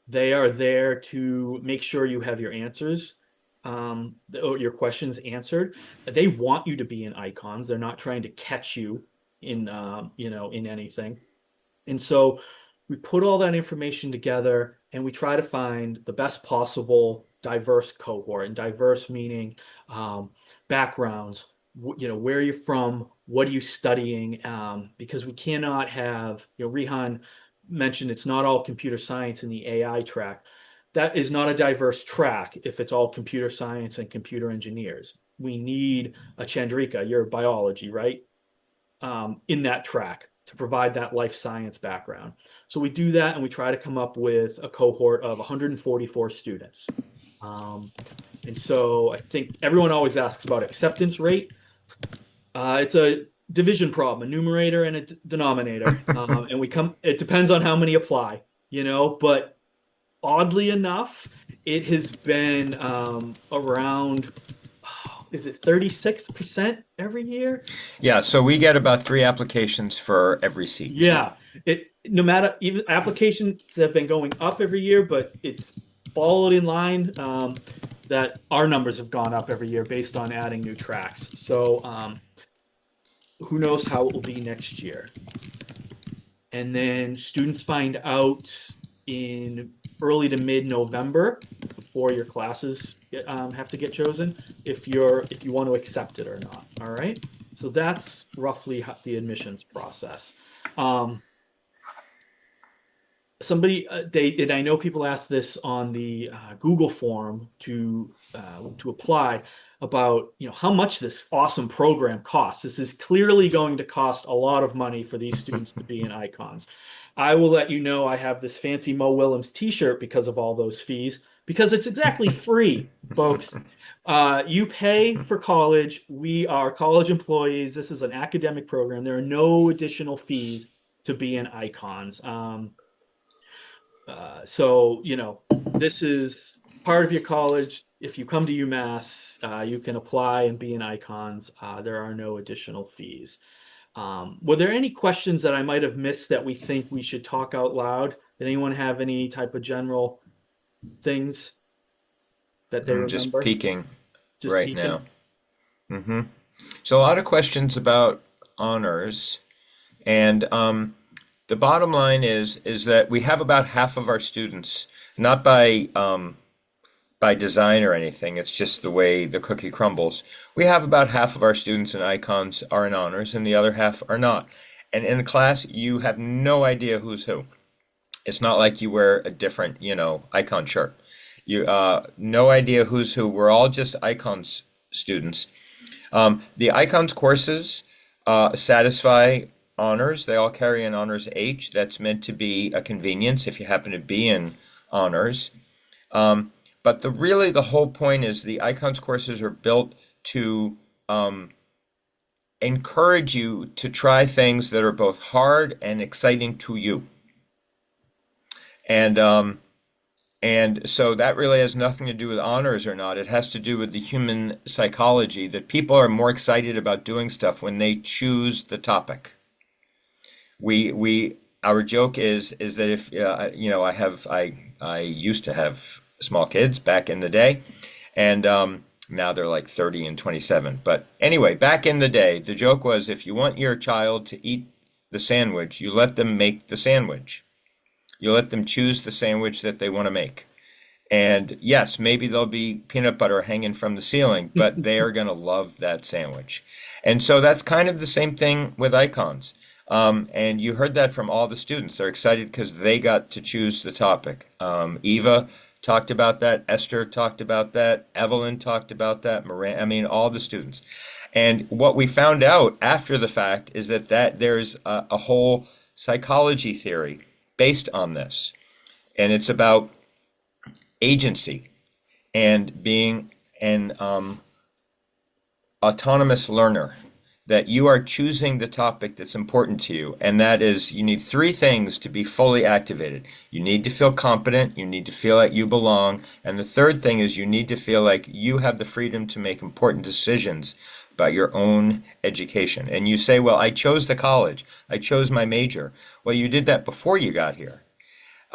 They are there to make sure you have your answers, or your questions answered. They want you to be in Icons. They're not trying to catch you in anything. And so we put all that information together and we try to find the best possible diverse cohort, and diverse meaning backgrounds, where you're from, what are you studying, because we cannot have, Rihan mentioned it's not all computer science in the AI track. That is not a diverse track if it's all computer science and computer engineers. We need a Chandrika, your biology, right? In that track to provide that life science background. So we do that and we try to come up with a cohort of 144 students. Um, and so I think everyone always asks about acceptance rate. It's a division problem, a numerator and a denominator. And it depends on how many apply, but oddly enough, it has been around, is it 36% every year? Yeah, so we get about three applications for every seat. Yeah, no matter, even applications have been going up every year, but it's followed in line, that our numbers have gone up every year based on adding new tracks. So who knows how it will be next year? And then students find out in early to mid-November, before your classes have to get chosen, if you want to accept it or not. All right. So that's roughly the admissions process. Um, and I know people ask this on the Google form to apply, about how much this awesome program costs. This is clearly going to cost a lot of money for these students to be in Icons. I will let you know I have this fancy Mo Willems t-shirt because of all those fees, because it's exactly free, folks. You pay for college. We are college employees. This is an academic program. There are no additional fees to be in Icons. So, this is part of your college. If you come to UMass, you can apply and be in Icons. There are no additional fees. Were there any questions that I might have missed that we think we should talk out loud? Did anyone have any type of general things that they I'm just remember? peeking Just right peeking? now. Hmm. So a lot of questions about honors, and the bottom line is that we have about half of our students, not by design or anything. It's just the way the cookie crumbles. We have about half of our students in Icons are in honors, and the other half are not. And in the class, you have no idea who's who. It's not like you wear a different, icon shirt. You no idea who's who. We're all just icons students. The icons courses satisfy honors. They all carry an honors H. That's meant to be a convenience if you happen to be in honors. But the whole point is the icons courses are built to encourage you to try things that are both hard and exciting to you. And And so that really has nothing to do with honors or not. It has to do with the human psychology that people are more excited about doing stuff when they choose the topic. We our joke is that if I used to have small kids back in the day, and now they're like 30 and 27. But anyway, back in the day, the joke was if you want your child to eat the sandwich, you let them make the sandwich. You let them choose the sandwich that they want to make. And yes, maybe there'll be peanut butter hanging from the ceiling, but they are going to love that sandwich. And so that's kind of the same thing with icons. And you heard that from all the students. They're excited because they got to choose the topic. Eva talked about that. Esther talked about that. Evelyn talked about that. Moran, I mean, all the students. And what we found out after the fact is that there's a whole psychology theory based on this. And it's about agency and being an autonomous learner, that you are choosing the topic that's important to you. And that is, you need three things to be fully activated. You need to feel competent, you need to feel like you belong, and the third thing is you need to feel like you have the freedom to make important decisions about your own education. And you say, well, I chose the college, I chose my major. Well, you did that before you got here.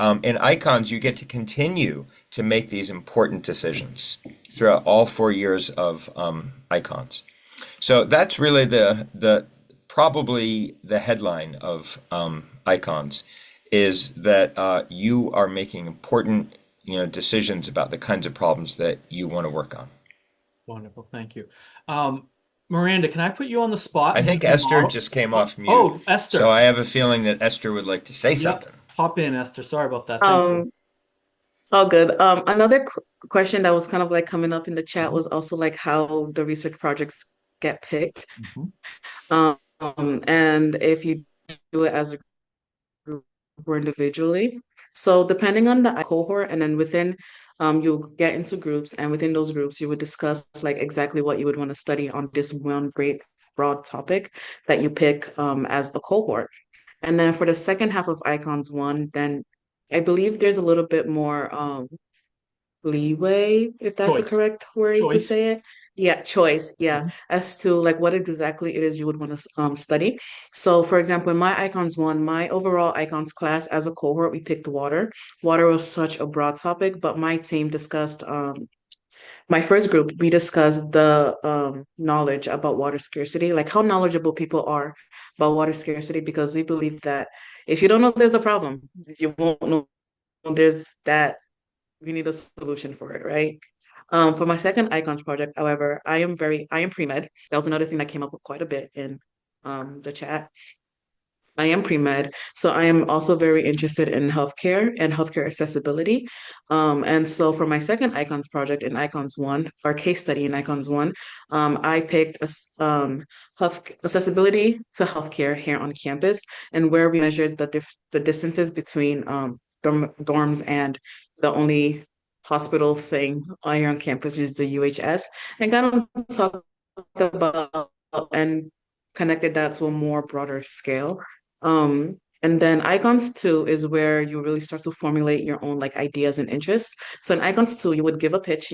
In icons, you get to continue to make these important decisions throughout all 4 years of icons. So that's really the probably the headline of icons is that you are making important decisions about the kinds of problems that you want to work on. Wonderful, thank you. Miranda, can I put you on the spot I and think have you Esther model? just came off mute, Oh, so Esther. I have a feeling that Esther would like to say Yep. something. Hop in, Esther. Sorry about that. Thank you. Um, all good. Another qu question that was kind of like coming up in the chat Mhm, was also like how the research projects get picked. mhm. Um, and if you do it as a group or individually. So depending on the cohort, and then within, you'll get into groups, and within those groups, you would discuss like exactly what you would want to study on this one great broad topic that you pick as a cohort. And then for the second half of Icons 1, then I believe there's a little bit more leeway, if that's the Choice. correct way to Choice. say it. Yeah, choice. Yeah, Mhm. as to like what exactly it is you would want to study. So, for example, in my icons one, my overall icons class as a cohort, we picked water. Water was such a broad topic, but my team discussed my first group, we discussed the knowledge about water scarcity, like how knowledgeable people are about water scarcity, because we believe that if you don't know there's a problem, you won't know there's that we need a solution for it, right? For my second icons project, however, I am pre-med. That was another thing that came up quite a bit in the chat. I am pre-med, so I am also very interested in healthcare and healthcare accessibility. And so for my second Icons project in Icons 1, our case study in Icons 1, I picked health accessibility to healthcare here on campus, and where we measured the distances between dorms, and the only hospital thing here on campus is the UHS, and kind of talked about and connected that to a more broader scale. And then icons two is where you really start to formulate your own like ideas and interests. So in icons two, you would give a pitch.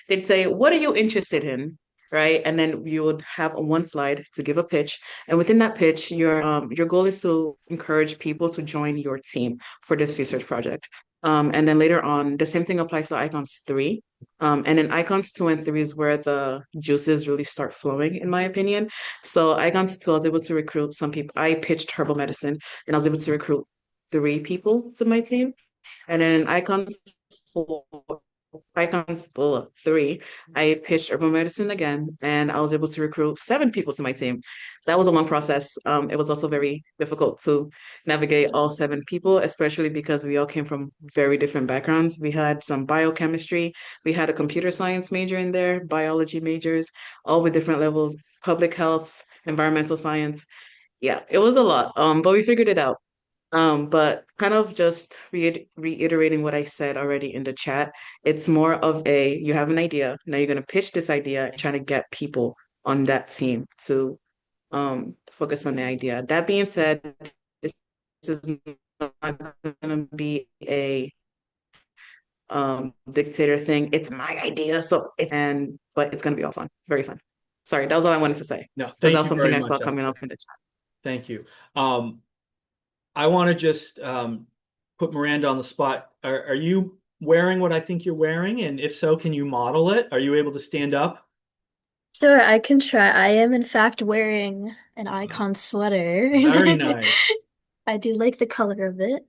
They'd say, "What are you interested in?" Right? And then you would have one slide to give a pitch. And within that pitch, your goal is to encourage people to join your team for this research project. And then later on, the same thing applies to icons three. And in icons two and three is where the juices really start flowing, in my opinion. So icons two, I was able to recruit some people. I pitched herbal medicine, and I was able to recruit three people to my team. And then four, icons three, I pitched herbal medicine again, and I was able to recruit seven people to my team. That was a long process. It was also very difficult to navigate all seven people, especially because we all came from very different backgrounds. We had some biochemistry, we had a computer science major in there, biology majors, all with different levels, public health, environmental science. Yeah, it was a lot. But we figured it out. But kind of just reiterating what I said already in the chat, it's more of you have an idea, now you're going to pitch this idea and trying to get people on that team to focus on the idea. That being said, this is not going to be a dictator thing. It's my idea, but it's gonna be all fun, very fun. Sorry, that was all I wanted to say No, because that thank was you something very I saw much, coming Esther. up in the chat. Thank you. I want to just put Miranda on the spot. Are you wearing what I think you're wearing? And if so, can you model it? Are you able to stand up? Sure, I can try. I am in fact wearing an icon sweater. Very nice. I do like the color of it.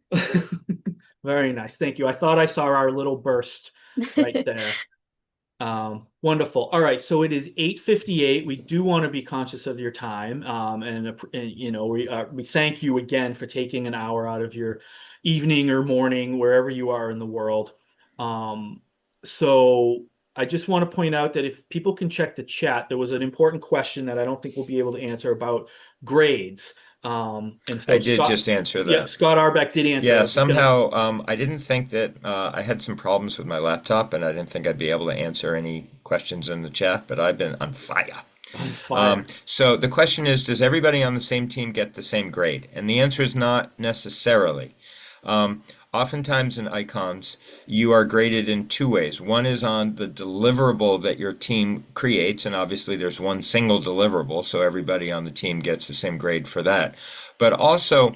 Very nice. Thank you. I thought I saw our little burst right there. Wonderful. All right, so it is 8:58. We do want to be conscious of your time, and we thank you again for taking an hour out of your evening or morning, wherever you are in the world. Um, so I just want to point out that if people can check the chat, there was an important question that I don't think we'll be able to answer about grades. And I so did Scott, just answer yeah, that. Scott Arbeck did answer it. Yeah, I was just gonna. somehow I didn't think that I had some problems with my laptop, and I didn't think I'd be able to answer any questions in the chat, but I've been on fire. On fire. So the question is, does everybody on the same team get the same grade? And the answer is not necessarily. Oftentimes in icons, you are graded in two ways. One is on the deliverable that your team creates, and obviously there's one single deliverable, so everybody on the team gets the same grade for that. But also,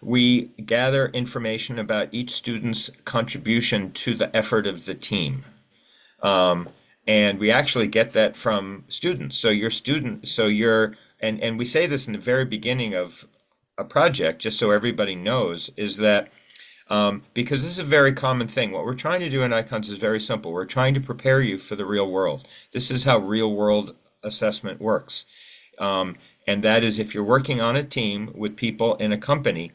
we gather information about each student's contribution to the effort of the team. Um, and we actually get that from students. And we say this in the very beginning of a project, just so everybody knows, is that because this is a very common thing. What we're trying to do in icons is very simple. We're trying to prepare you for the real world. This is how real world assessment works. And that is if you're working on a team with people in a company,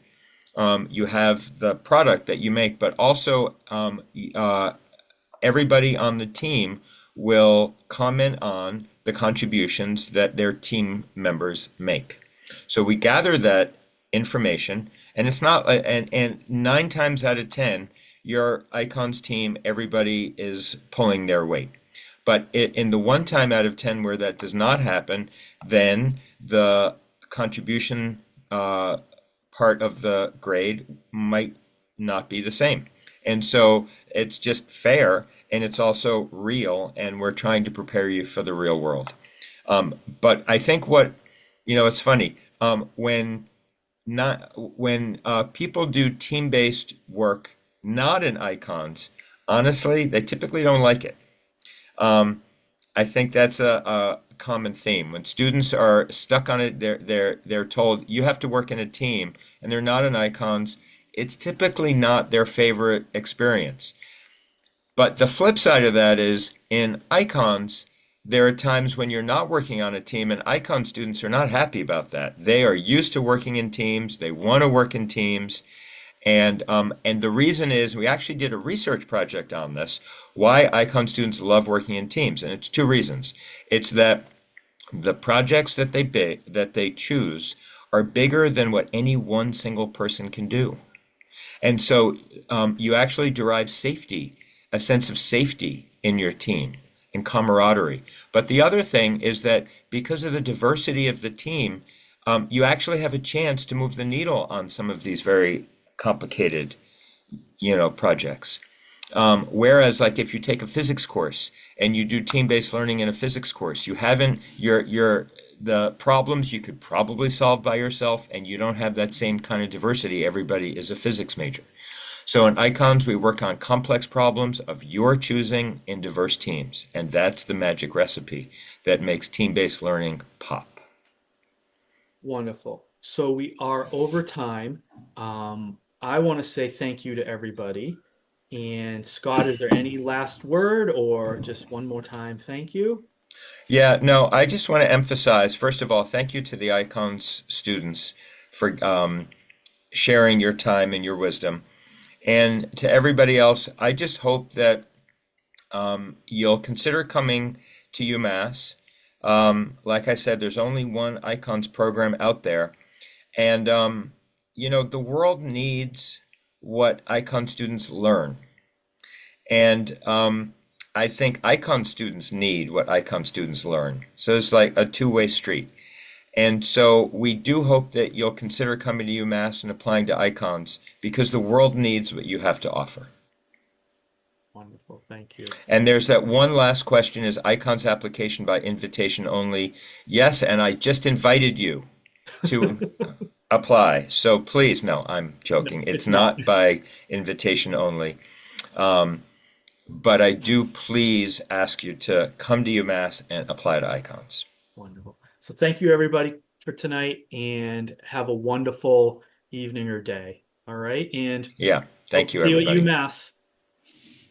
you have the product that you make, but also everybody on the team will comment on the contributions that their team members make. So we gather that information, and it's not, and 9 times out of 10, your icons team, everybody is pulling their weight. But in the 1 time out of 10 where that does not happen, then the contribution part of the grade might not be the same. And so it's just fair and it's also real, and we're trying to prepare you for the real world. But I think it's funny, when people do team-based work not in icons, honestly, they typically don't like it. I think that's a common theme. When students are stuck on it, they're told you have to work in a team, and they're not in icons. It's typically not their favorite experience. But the flip side of that is in icons, there are times when you're not working on a team, and icon students are not happy about that. They are used to working in teams. They want to work in teams. And the reason is we actually did a research project on this, why icon students love working in teams. And it's two reasons. It's that the projects that they choose are bigger than what any one single person can do. And so you actually derive safety, a sense of safety in your team and camaraderie. But the other thing is that because of the diversity of the team, you actually have a chance to move the needle on some of these very complicated, projects. Whereas, like if you take a physics course and you do team-based learning in a physics course, the problems you could probably solve by yourself, and you don't have that same kind of diversity. Everybody is a physics major. So in icons, we work on complex problems of your choosing in diverse teams, and that's the magic recipe that makes team-based learning pop. Wonderful. So we are over time. I want to say thank you to everybody. And Scott, is there any last word or just one more time? Thank you. Yeah, no, I just want to emphasize, first of all, thank you to the icons students for sharing your time and your wisdom. And to everybody else, I just hope that you'll consider coming to UMass. Like I said, there's only one icons program out there. And, the world needs what icon students learn. And I think icon students need what icon students learn. So it's like a two-way street. And so we do hope that you'll consider coming to UMass and applying to icons because the world needs what you have to offer. Wonderful. Thank you. And there's that one last question: is Icons application by invitation only? Yes, and I just invited you to apply. So please, no, I'm No, joking. It's it's not. not by invitation only. Um, but I do please ask you to come to UMass and apply to Icons. Wonderful. So thank you everybody for tonight and have a wonderful evening or day. All right. And Yeah, hope thank to you, see you at everybody. UMass.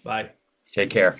Bye. Take care.